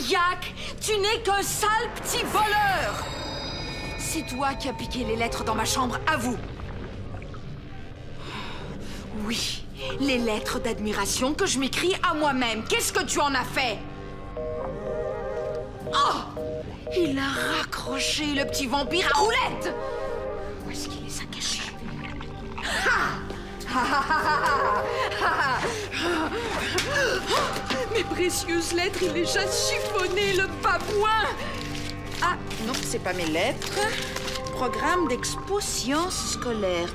Yak! Tu n'es qu'un sale petit voleur! C'est toi qui as piqué les lettres dans ma chambre, avoue! Oui, les lettres d'admiration que je m'écris à moi-même. Qu'est-ce que tu en as fait? Oh! Il a raccroché le petit vampire à roulette! Où est-ce qu'il est, ça caché? Mes précieuses lettres, il les a chiffonnées, le babouin! Ah, non, c'est pas mes lettres. Programme d'expo sciences scolaires.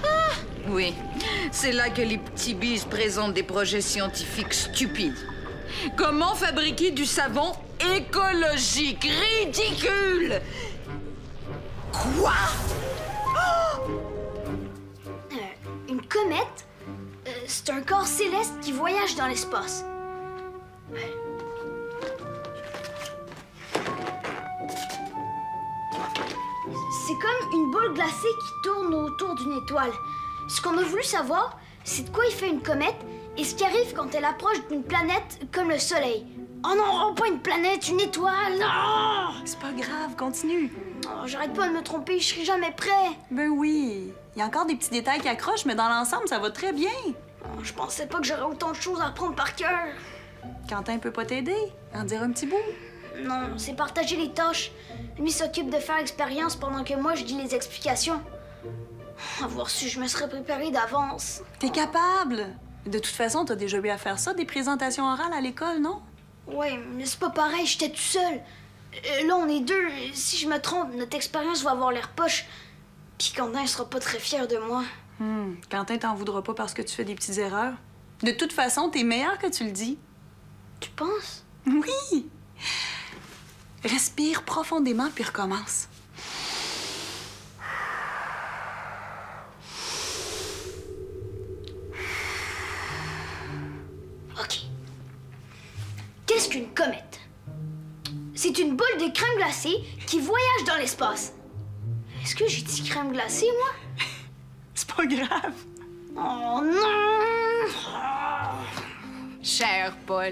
Ah, oui, c'est là que les petits bises présentent des projets scientifiques stupides. Comment fabriquer du savon écologique? Ridicule! Quoi? Une comète, c'est un corps céleste qui voyage dans l'espace. C'est comme une boule glacée qui tourne autour d'une étoile. Ce qu'on a voulu savoir, c'est de quoi il fait une comète et ce qui arrive quand elle approche d'une planète comme le Soleil. Oh non, pas une planète, une étoile, non! C'est pas grave, continue. Oh, j'arrête pas de me tromper, je serai jamais prêt. Ben oui. Il y a encore des petits détails qui accrochent, mais dans l'ensemble, ça va très bien. Oh, je pensais pas que j'aurais autant de choses à apprendre par cœur. Quentin peut pas t'aider. En dire un petit bout. Non, c'est partager les tâches. Lui s'occupe de faire l'expérience pendant que moi, je dis les explications. Avoir su, je me serais préparée d'avance. T'es capable. De toute façon, t'as déjà eu à faire ça, des présentations orales à l'école, non? Ouais, mais c'est pas pareil, j'étais tout seul. Là, on est deux. Si je me trompe, notre expérience va avoir l'air poche. Puis Quentin sera pas très fier de moi. Quentin t'en voudra pas parce que tu fais des petites erreurs. De toute façon, t'es meilleur que tu le dis. Tu penses? Oui! Respire profondément puis recommence. OK. Qu'est-ce qu'une comète? C'est une boule de crème glacée qui voyage dans l'espace. Est-ce que j'ai dit crème glacée, moi? C'est pas grave. Oh non! Cher Paul,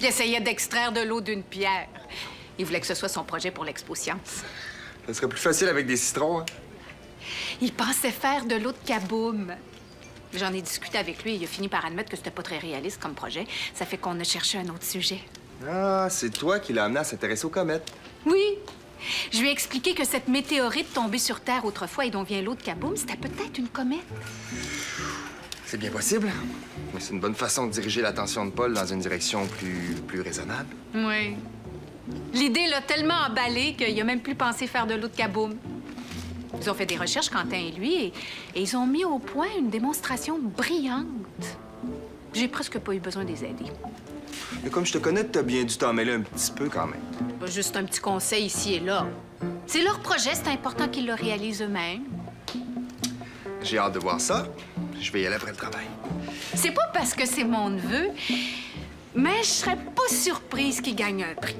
il essayait d'extraire de l'eau d'une pierre. Il voulait que ce soit son projet pour l'Expo Science. Ça serait plus facile avec des citrons, hein? Il pensait faire de l'eau de kaboom. J'en ai discuté avec lui et il a fini par admettre que c'était pas très réaliste comme projet. Ça fait qu'on a cherché un autre sujet. Ah, c'est toi qui l'as amené à s'intéresser aux comètes. Oui. Je lui ai expliqué que cette météorite tombée sur Terre autrefois et dont vient l'eau de kaboom, c'était peut-être une comète. C'est bien possible, mais c'est une bonne façon de diriger l'attention de Paul dans une direction plus raisonnable. Oui. L'idée l'a tellement emballé qu'il a même plus pensé faire de l'eau de kaboom. Ils ont fait des recherches, Quentin et lui, et ils ont mis au point une démonstration brillante. J'ai presque pas eu besoin de les aider. Mais comme je te connais, t'as bien dû t'en mêler un petit peu quand même. Pas juste un petit conseil ici et là. C'est leur projet, c'est important qu'ils le réalisent eux-mêmes. J'ai hâte de voir ça. Je vais y aller après le travail. C'est pas parce que c'est mon neveu, mais je serais pas surprise qu'ils gagnent un prix.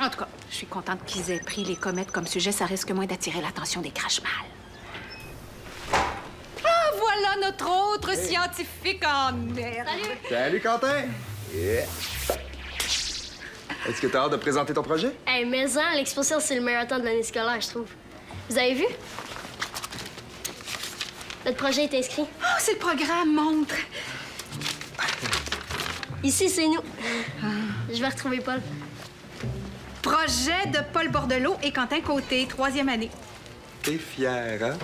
En tout cas, je suis contente qu'ils aient pris les comètes comme sujet. Ça risque moins d'attirer l'attention des crache-mal. Ah, voilà notre autre scientifique en herbe. Salut! Salut, Quentin! Yeah. Est-ce que t'as hâte de présenter ton projet? Hey, mais l'Expo Science, c'est le meilleur temps de l'année scolaire, je trouve. Vous avez vu? Notre projet est inscrit. Oh, c'est le programme, montre. Ici, c'est nous. Je vais retrouver Paul. Projet de Paul Bordelot et Quentin Côté, 3e année. T'es fier, hein?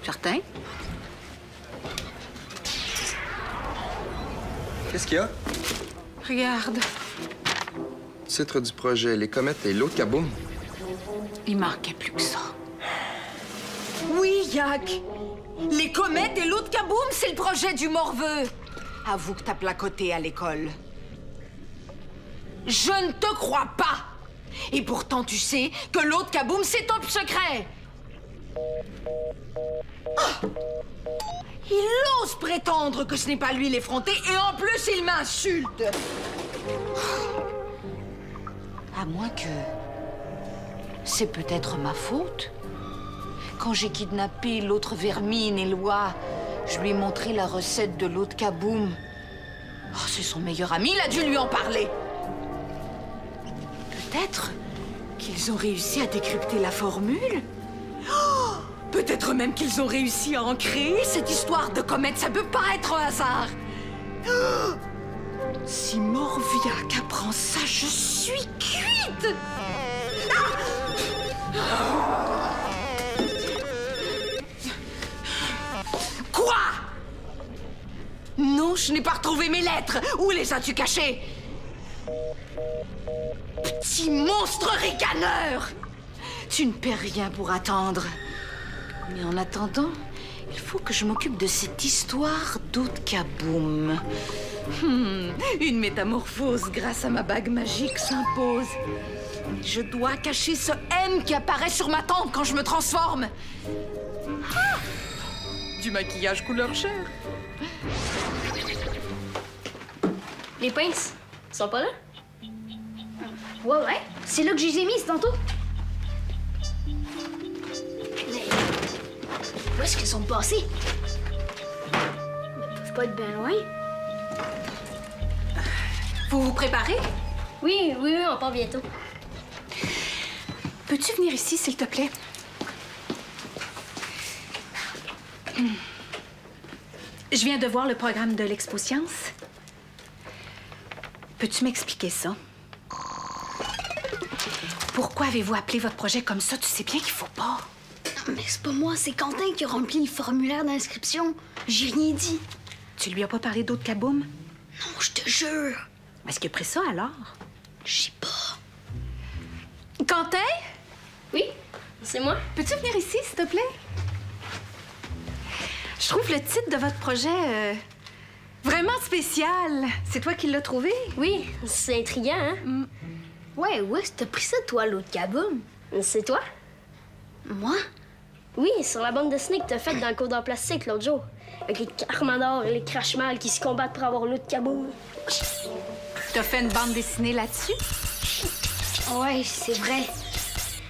Certain? Qu'est-ce qu'il y a? Regarde. Titre du projet, les comètes et l'eau de kaboom. Il manquait plus que ça. Oui, Yak! Les comètes et l'eau de kaboom, c'est le projet du morveux. Avoue que t'as placoté à l'école. Je ne te crois pas! Et pourtant, tu sais que l'eau de kaboom, c'est top secret! Oh! Il ose prétendre que ce n'est pas lui l'effronté et en plus, il m'insulte! À moins que... c'est peut-être ma faute. Quand j'ai kidnappé l'autre vermine, Éloi, je lui ai montré la recette de l'eau de kaboom. Oh, c'est son meilleur ami, il a dû lui en parler. Peut-être qu'ils ont réussi à décrypter la formule. Oh, peut-être même qu'ils ont réussi à en créer. Cette histoire de comète, ça peut pas être un hasard. Oh, si Morviac apprend ça, je suis cuite. Quoi? Non, je n'ai pas retrouvé mes lettres. Où les as-tu cachées? Petit monstre ricaneur! Tu ne perds rien pour attendre. Mais en attendant, il faut que je m'occupe de cette histoire d'Oudkaboum. Une métamorphose grâce à ma bague magique s'impose. Je dois cacher ce M qui apparaît sur ma tempe quand je me transforme. Ah! Du maquillage couleur chair. Les pinces, ils sont pas là? Ouais. C'est là que je les ai mises tantôt. Mais où est-ce qu'elles sont passées? Elles peuvent pas être bien loin. Vous vous préparez? Oui, on part bientôt. Peux-tu venir ici, s'il te plaît? Je viens de voir le programme de l'Expo Science. Peux-tu m'expliquer ça? Pourquoi avez-vous appelé votre projet comme ça? Tu sais bien qu'il faut pas. Mais c'est pas moi, c'est Quentin qui a rempli le formulaire d'inscription. J'ai rien dit. Tu lui as pas parlé d'Oudkaboum? Non, je te jure. Est-ce qu'il a pris ça alors? Je sais pas. Quentin? Oui, c'est moi. Peux-tu venir ici, s'il te plaît? Je trouve le titre de votre projet vraiment spécial. C'est toi qui l'as trouvé? Oui, c'est intriguant, hein? Ouais, où est-ce que t'as pris ça, toi, l'Oudkaboum? C'est toi? Moi? Oui, sur la bande dessinée que t'as faite dans le cours d'art plastique l'autre jour. Avec les Carmador et les Crashmal qui se combattent pour avoir l'Oudkaboum. T'as fait une bande dessinée là-dessus? Ouais, c'est vrai.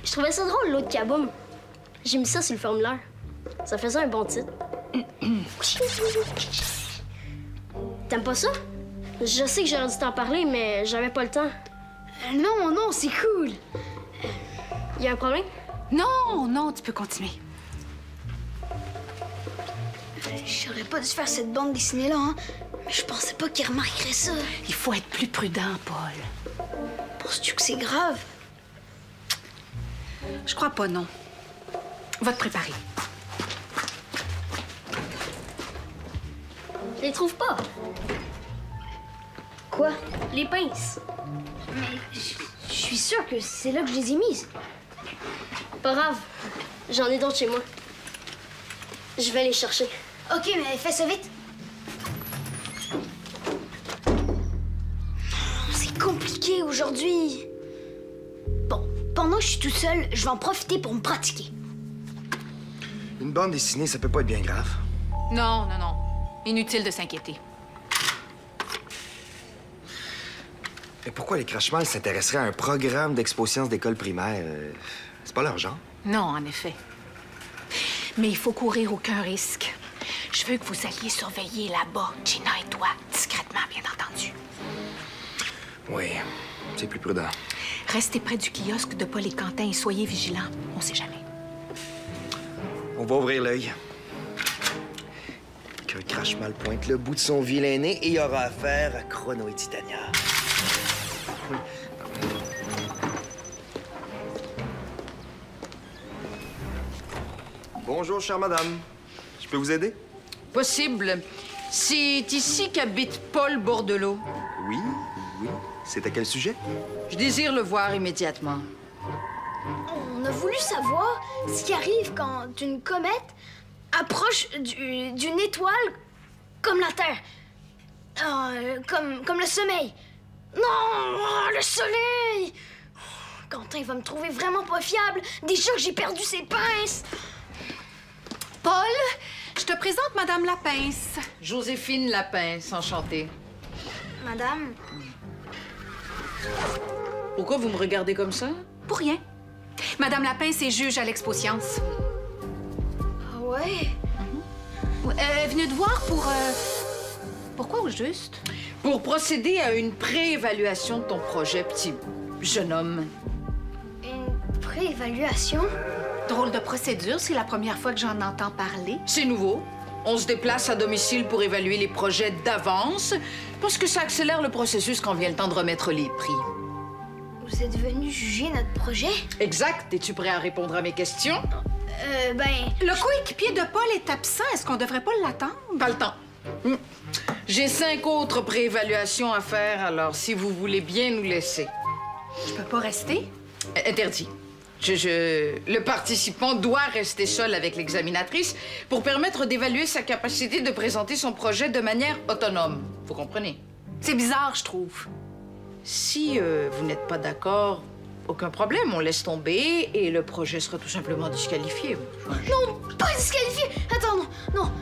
Je trouvais ça drôle, l'Oudkaboum. J'ai mis ça sur le formulaire. Ça faisait un bon titre. T'aimes pas ça? Je sais que j'aurais dû t'en parler, mais j'avais pas le temps. Non, c'est cool. Y a un problème? Non, tu peux continuer. J'aurais pas dû faire cette bande dessinée-là, hein. Mais je pensais pas qu'il remarquerait ça. Il faut être plus prudent, Paul. Penses-tu que c'est grave? Je crois pas, non. Va te préparer. Je les trouve pas. Quoi? Les pinces. Mais je suis sûre que c'est là que je les ai mises. Pas grave. J'en ai d'autres chez moi. Je vais les chercher. OK, mais fais ça vite. C'est compliqué aujourd'hui. Bon, pendant que je suis toute seule, je vais en profiter pour me pratiquer. Une bande dessinée, ça peut pas être bien grave. Non. Inutile de s'inquiéter. Mais pourquoi les Crashmal s'intéresseraient à un programme d'Expo Science d'école primaire? C'est pas leur genre. Non, en effet. Mais il faut courir aucun risque. Je veux que vous alliez surveiller là-bas, Gina et toi, discrètement, bien entendu. Oui, c'est plus prudent. Restez près du kiosque de Paul et Quentin et soyez vigilants. On sait jamais. On va ouvrir l'œil. Qu'un Crashmal pointe le bout de son vilain nez et il aura affaire à Chrono et Titania. Bonjour, chère madame. Je peux vous aider? Possible. C'est ici qu'habite Paul Bordelot. Oui. C'est à quel sujet? Je désire le voir immédiatement. On a voulu savoir ce qui arrive quand une comète approche d'une étoile comme la Terre. Comme le sommeil. Non, le soleil! Quentin va me trouver vraiment pas fiable. Déjà que j'ai perdu ses pinces. Paul, je te présente Madame Lapince. Joséphine Lapince, enchantée. Madame, Pourquoi vous me regardez comme ça? Pour rien. Madame Lapince est juge à l'Expo Science. ah ouais? Elle est venue te voir pour... Pourquoi au juste? Pour procéder à une préévaluation de ton projet, petit jeune homme. Une préévaluation? Drôle de procédure, c'est la première fois que j'en entends parler. C'est nouveau. On se déplace à domicile pour évaluer les projets d'avance, parce que ça accélère le processus quand vient le temps de remettre les prix. Vous êtes venu juger notre projet? Exact. Es-tu prêt à répondre à mes questions? Ben... Le coéquipier de Paul est absent. Est-ce qu'on devrait pas l'attendre? Pas le temps. J'ai 5 autres préévaluations à faire, alors si vous voulez bien nous laisser. Je peux pas rester? Interdit. Le participant doit rester seul avec l'examinatrice pour permettre d'évaluer sa capacité de présenter son projet de manière autonome. Vous comprenez? C'est bizarre, je trouve. Si vous n'êtes pas d'accord, aucun problème, on laisse tomber et le projet sera tout simplement disqualifié. Non, pas disqualifié! Attends, non, non.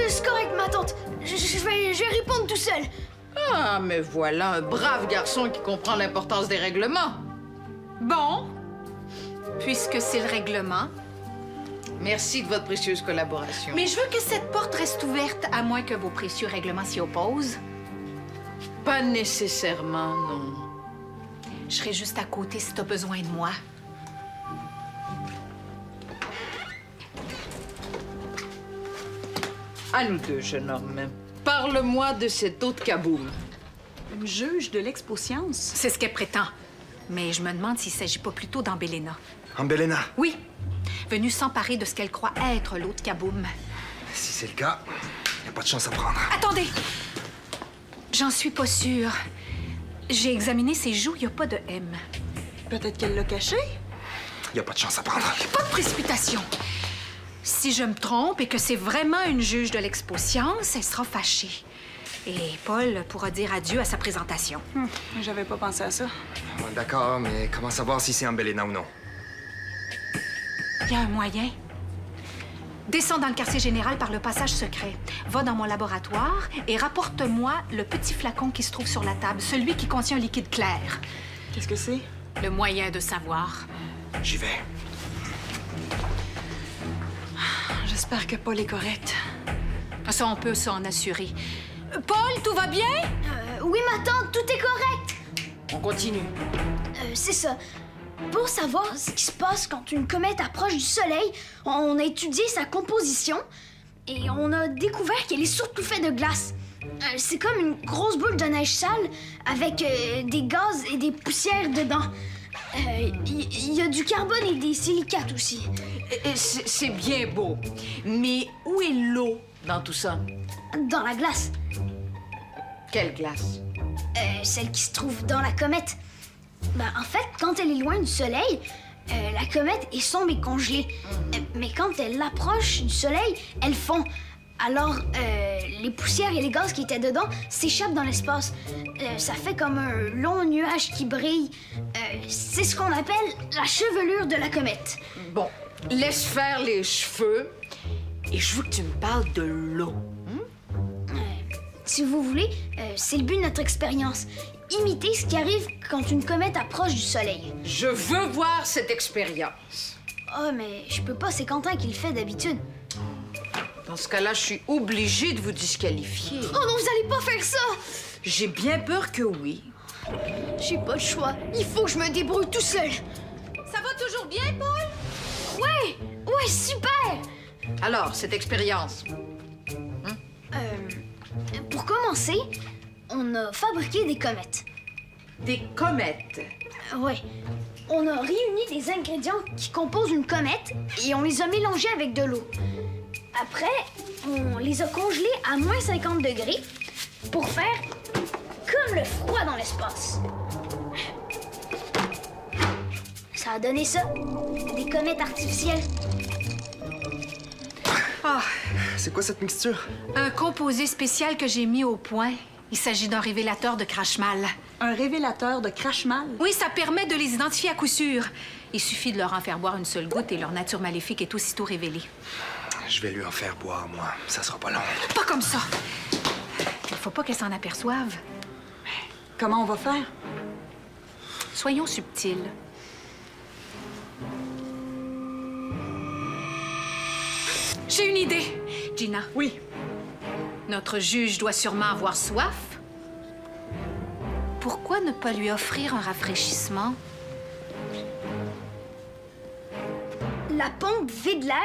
C'est correct, ma tante. Je vais répondre tout seul. Ah, mais voilà un brave garçon qui comprend l'importance des règlements. Bon, puisque c'est le règlement. Merci de votre précieuse collaboration. Mais je veux que cette porte reste ouverte, à moins que vos précieux règlements s'y opposent. Pas nécessairement, non. Je serai juste à côté si t'as besoin de moi. À nous deux, jeune homme. Parle-moi de cet autre kaboom. Une juge de l'expo-science? C'est ce qu'elle prétend. Mais je me demande s'il s'agit pas plutôt d'Ambelena. Ambelena? Oui, venue s'emparer de ce qu'elle croit être l'autre kaboom. Si c'est le cas, y a pas de chance à prendre. Attendez! J'en suis pas sûre. J'ai examiné ses joues, y a pas de M. Peut-être qu'elle l'a caché? Y a pas de chance à prendre. Pas de précipitation. Si je me trompe et que c'est vraiment une juge de l'expo-science, elle sera fâchée. Et Paul pourra dire adieu à sa présentation. J'avais pas pensé à ça. Ouais, d'accord, mais comment savoir si c'est Ambelena ou non? Il y a un moyen. Descends dans le quartier général par le passage secret. Va dans mon laboratoire et rapporte-moi le petit flacon qui se trouve sur la table, celui qui contient un liquide clair. Qu'est-ce que c'est? Le moyen de savoir. J'y vais. J'espère que Paul est correct. Ça, on peut s'en assurer. Paul, tout va bien? Oui, ma tante, tout est correct. On continue. C'est ça. Pour savoir ce qui se passe quand une comète approche du Soleil, on a étudié sa composition et on a découvert qu'elle est surtout faite de glace. C'est comme une grosse boule de neige sale avec des gaz et des poussières dedans. Il y a du carbone et des silicates aussi. C'est bien beau. Mais où est l'eau dans tout ça? Dans la glace. Quelle glace? Celle qui se trouve dans la comète. Ben, en fait, quand elle est loin du Soleil, la comète est sombre et congelée. Mais quand elle approche du Soleil, elle fond. Alors, les poussières et les gaz qui étaient dedans s'échappent dans l'espace. Ça fait comme un long nuage qui brille. C'est ce qu'on appelle la chevelure de la comète. Bon, laisse faire les cheveux et je veux que tu me parles de l'eau. Si vous voulez, c'est le but de notre expérience. Imiter ce qui arrive quand une comète approche du Soleil. Je veux voir cette expérience. Oh, mais je peux pas, c'est Quentin qui le fait d'habitude. Dans ce cas-là, je suis obligée de vous disqualifier. Oh non, vous allez pas faire ça! J'ai bien peur que oui. J'ai pas le choix. Il faut que je me débrouille tout seul. Ça va toujours bien, Paul? Ouais, super! Alors, cette expérience. Pour commencer, on a fabriqué des comètes. Des comètes. Ouais. On a réuni des ingrédients qui composent une comète et on les a mélangés avec de l'eau. Après, on les a congelés à moins 50 degrés pour faire comme le froid dans l'espace. Ça a donné ça, des comètes artificielles. Ah, C'est quoi cette mixture? un composé spécial que j'ai mis au point. Il s'agit d'un révélateur de crash-mal. Un révélateur de crash-mal? Oui, ça permet de les identifier à coup sûr. Il suffit de leur en faire boire une seule goutte et leur nature maléfique est aussitôt révélée. Je vais lui en faire boire, moi. Ça sera pas long. Pas comme ça. Il faut pas qu'elle s'en aperçoive. Comment on va faire? Soyons subtils. J'ai une idée, Gina. Oui. Notre juge doit sûrement avoir soif. Pourquoi ne pas lui offrir un rafraîchissement? La pompe vide l'air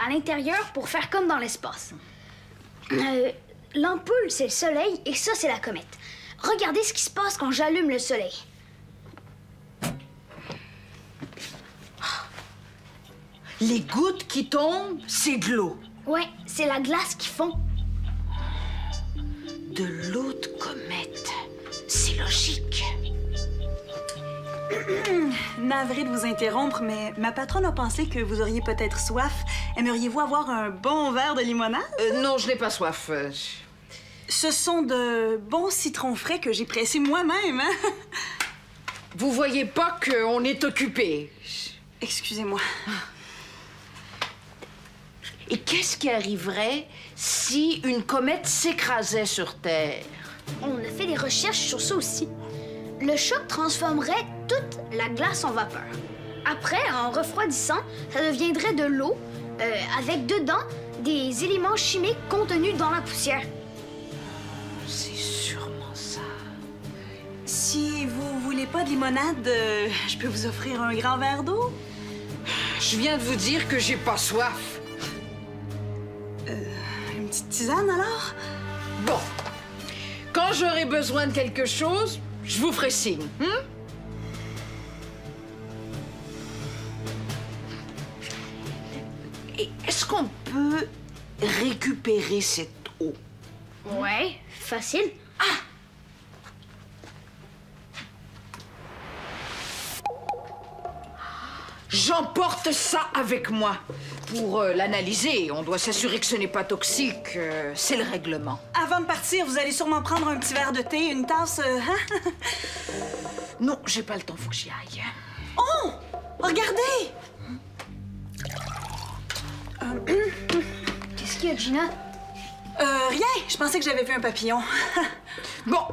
à l'intérieur pour faire comme dans l'espace. L'ampoule, c'est le soleil et ça, c'est la comète. Regardez ce qui se passe quand j'allume le soleil. Les gouttes qui tombent, c'est de l'eau. Ouais, c'est la glace qui fond. De l'eau de comète. C'est logique. Navrée de vous interrompre, mais ma patronne a pensé que vous auriez peut-être soif. Aimeriez-vous avoir un bon verre de limonade? Non, je n'ai pas soif. Ce sont de bons citrons frais que j'ai pressés moi-même. Hein? Vous voyez pas qu'on est occupé. Excusez-moi. Et qu'est-ce qui arriverait si une comète s'écrasait sur Terre? On a fait des recherches sur ça aussi. Le choc transformerait toute la glace en vapeur. Après, en refroidissant, ça deviendrait de l'eau avec dedans des éléments chimiques contenus dans la poussière. C'est sûrement ça. Si vous voulez pas de limonade, je peux vous offrir un grand verre d'eau? Je viens de vous dire que j'ai pas soif. Une petite tisane, alors? Bon. Quand j'aurai besoin de quelque chose, je vous ferai signe. Et est-ce qu'on peut récupérer cette eau? Ouais, facile. J'emporte ça avec moi. Pour l'analyser, on doit s'assurer que ce n'est pas toxique. C'est le règlement. Avant de partir, vous allez sûrement prendre un petit verre de thé, une tasse, hein? Non, j'ai pas le temps, faut que j'y aille. Oh! Regardez! Qu'est-ce qu'il y a, Gina? Rien. Je pensais que j'avais vu un papillon. Bon,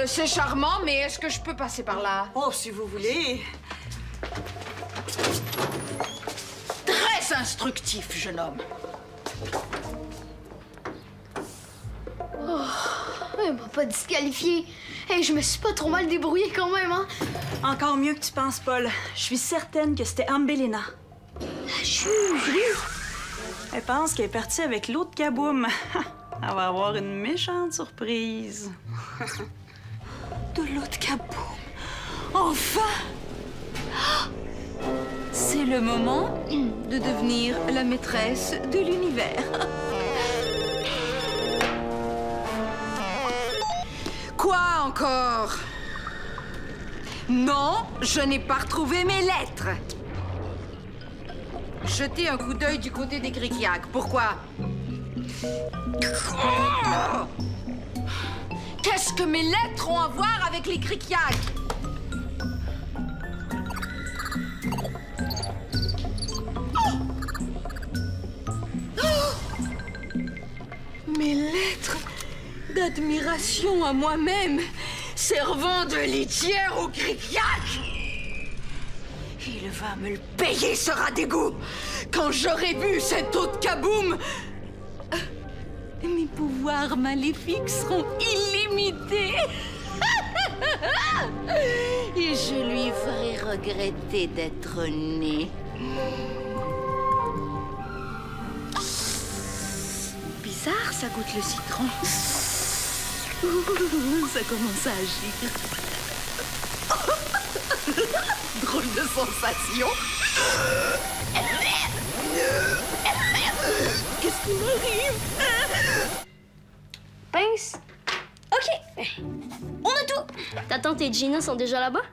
c'est charmant, mais est-ce que je peux passer par là? Oh, si vous voulez. Très instructif, jeune homme. Elle m'a pas disqualifié. Hey, je me suis pas trop mal débrouillée quand même, hein? Encore mieux que tu penses, Paul. Je suis certaine que c'était Ambelina. La juge! Elle pense qu'elle est partie avec l'autre Kaboom. Elle va avoir une méchante surprise. De l'autre Kaboom. Enfin! C'est le moment de devenir la maîtresse de l'univers. Quoi encore? Non, je n'ai pas retrouvé mes lettres. Jetez un coup d'œil du côté des Griquiacs. Pourquoi? Qu'est-ce que mes lettres ont à voir avec les Griquiacs? Mes lettres d'admiration à moi-même, servant de litière au Griquiac. Il va me le payer, ce rat d'égout. Quand j'aurai bu cette eau de Kaboom, mes pouvoirs maléfiques seront illimités. Et je lui ferai regretter d'être né. Bizarre, ça goûte le citron. Ça commence à agir. Drôle de sensation. Qu'est-ce qui m'arrive? Pince. OK. On a tout. Ta tante et Gina sont déjà là-bas?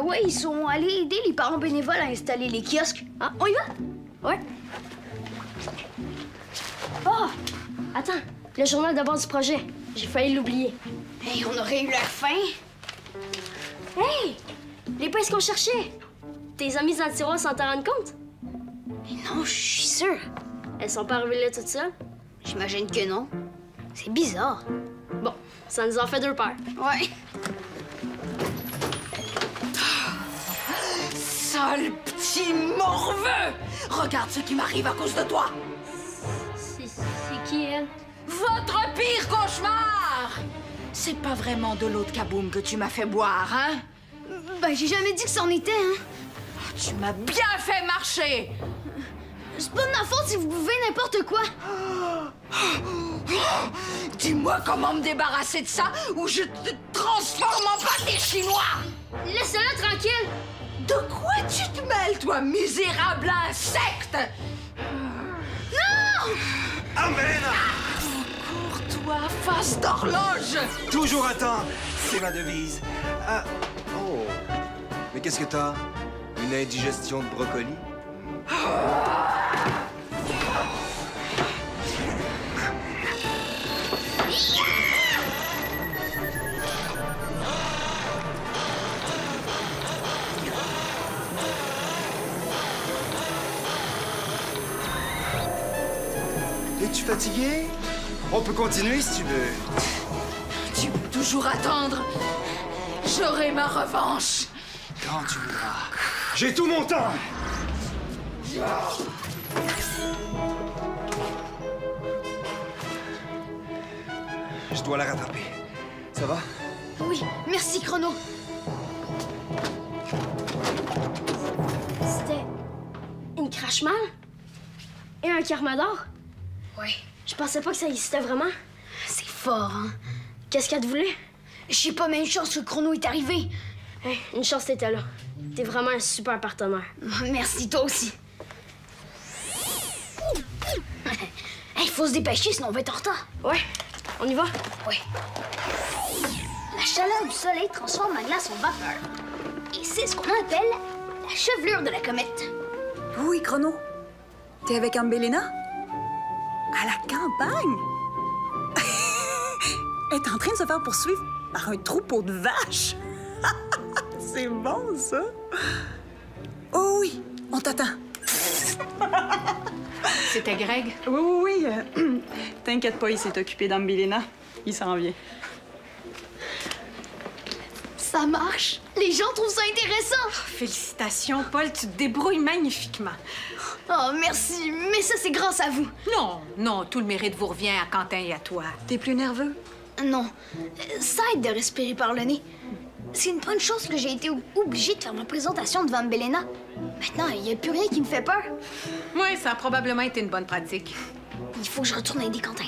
Ouais, ils sont allés aider les parents bénévoles à installer les kiosques. Ah. On y va? Ouais. Oh! Attends, le journal de bord du projet. J'ai failli l'oublier. Hey, on aurait eu la faim. Hey! Les pinces qu'on cherchait! T'es amies dans le tiroir sans t'en rendre compte? Mais non, je suis sûre. Elles sont pas arrivées là toutes seules? J'imagine que non. C'est bizarre. Bon, ça nous en fait deux paires. Ouais. Sale petit morveux! Regarde ce qui m'arrive à cause de toi! C'est qui, elle? Votre pire cauchemar! C'est pas vraiment de l'eau de Kaboom que tu m'as fait boire, hein? Ben, j'ai jamais dit que c'en était, hein. Oh, tu m'as bien fait marcher! C'est pas de ma faute si vous buvez n'importe quoi. Dis-moi comment me débarrasser de ça ou je te transforme en pâté chinois! Laisse-la tranquille. De quoi tu te mêles, toi, misérable insecte? Non! Ambelina! Cours-toi, face d'horloge! Toujours à temps, c'est ma devise. Ah, oh. Mais qu'est-ce que t'as? Une indigestion de brocoli? Es-tu fatigué? On peut continuer si tu veux. Tu peux toujours attendre. J'aurai ma revanche. Quand tu voudras. J'ai tout mon temps! Je dois la rattraper. Ça va? Oui, merci, Chrono. C'était une crache-mal et un carmador? Ouais. Je pensais pas que ça existait vraiment. C'est fort, hein? Qu'est-ce qu'elle te voulait? Je sais pas, mais une chance que Chrono est arrivé. Hey, une chance t'étais là. T'es vraiment un super partenaire. Merci, toi aussi. Il faut se dépêcher, sinon on va être en retard. Ouais, on y va? Ouais. La chaleur du soleil transforme la glace en vapeur. Et c'est ce qu'on appelle la chevelure de la comète. Oui, Chrono. T'es avec Ambelina? À la campagne? Elle est en train de se faire poursuivre par un troupeau de vaches. C'est bon, ça. Oh oui, on t'attend. C'était Greg? Oui. T'inquiète pas, il s'est occupé d'Ambelina. Il s'en vient. Ça marche. Les gens trouvent ça intéressant. Félicitations, Paul, tu te débrouilles magnifiquement. Oh, merci. Mais ça, c'est grâce à vous. Non, tout le mérite vous revient à Quentin et à toi. T'es plus nerveux? Non. Ça aide de respirer par le nez. C'est une bonne chose que j'ai été obligée de faire ma présentation devant Ambelina. Maintenant, il n'y a plus rien qui me fait peur. Oui, ça a probablement été une bonne pratique. Il faut que je retourne aider Quentin.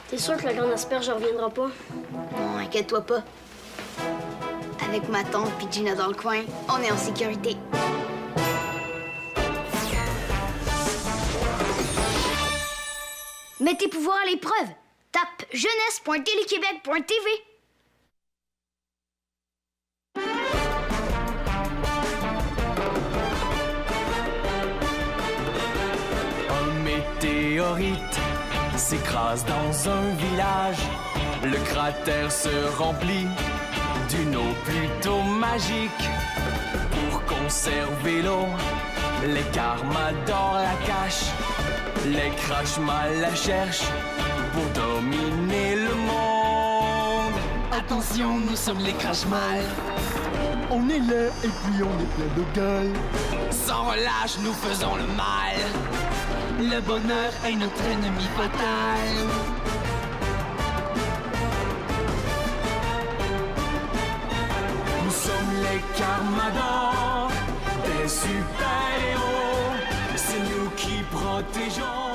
T'es sûr que la grande asperge ne reviendra pas? Non, inquiète-toi pas. Avec ma tante et Gina dans le coin, on est en sécurité. Mets tes pouvoirs à l'épreuve. Tape jeunesse.téléquébec.tv. Un météorite s'écrase dans un village. Le cratère se remplit d'une eau plutôt magique. Pour conserver l'eau, les carmadors la cachent. Les crashmal la cherchent pour dominer le monde. Attention, nous sommes les crashmal. On est là et puis on est plein de gueule. Sans relâche, nous faisons le mal. Le bonheur est notre ennemi fatal. Nous sommes les carmadors, des super-héros. C'est nous qui protégeons.